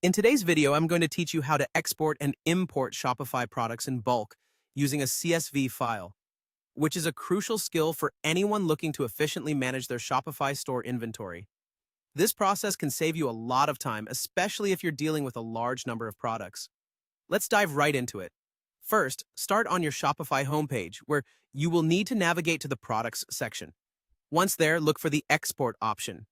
In today's video, I'm going to teach you how to export and import Shopify products in bulk using a CSV file, which is a crucial skill for anyone looking to efficiently manage their Shopify store inventory. This process can save you a lot of time, especially if you're dealing with a large number of products. Let's dive right into it. First, start on your Shopify homepage, where you will need to navigate to the Products section. Once there, look for the Export option.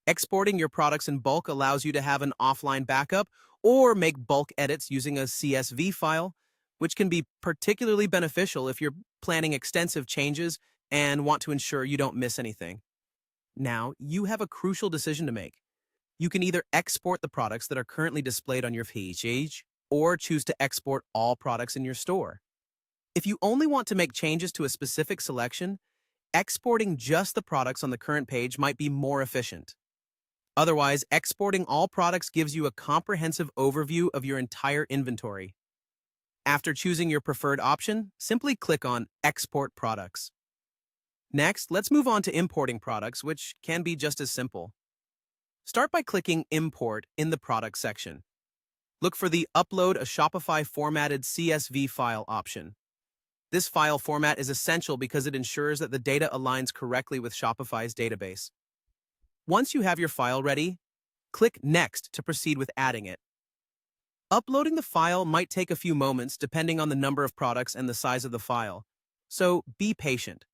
Exporting your products in bulk allows you to have an offline backup or make bulk edits using a CSV file, which can be particularly beneficial if you're planning extensive changes and want to ensure you don't miss anything. Now, you have a crucial decision to make. You can either export the products that are currently displayed on your page or choose to export all products in your store. If you only want to make changes to a specific selection, exporting just the products on the current page might be more efficient. Otherwise, exporting all products gives you a comprehensive overview of your entire inventory. After choosing your preferred option, simply click on Export Products. Next, let's move on to importing products, which can be just as simple. Start by clicking Import in the Products section. Look for the Upload a Shopify Formatted CSV File option. This file format is essential because it ensures that the data aligns correctly with Shopify's database. Once you have your file ready, click Next to proceed with adding it. Uploading the file might take a few moments depending on the number of products and the size of the file, so be patient.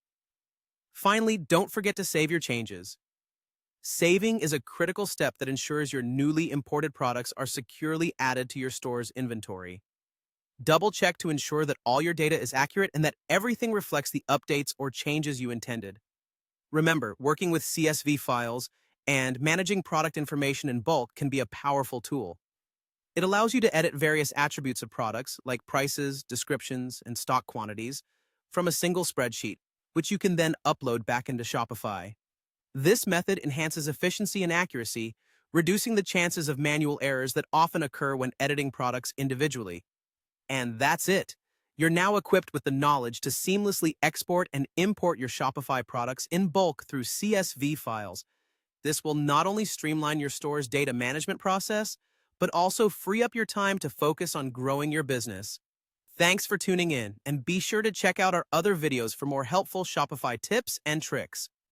Finally, don't forget to save your changes. Saving is a critical step that ensures your newly imported products are securely added to your store's inventory. Double-check to ensure that all your data is accurate and that everything reflects the updates or changes you intended. Remember, working with CSV files and managing product information in bulk can be a powerful tool. It allows you to edit various attributes of products, like prices, descriptions, and stock quantities, from a single spreadsheet, which you can then upload back into Shopify. This method enhances efficiency and accuracy, reducing the chances of manual errors that often occur when editing products individually. And that's it. You're now equipped with the knowledge to seamlessly export and import your Shopify products in bulk through CSV files. This will not only streamline your store's data management process, but also free up your time to focus on growing your business. Thanks for tuning in, and be sure to check out our other videos for more helpful Shopify tips and tricks.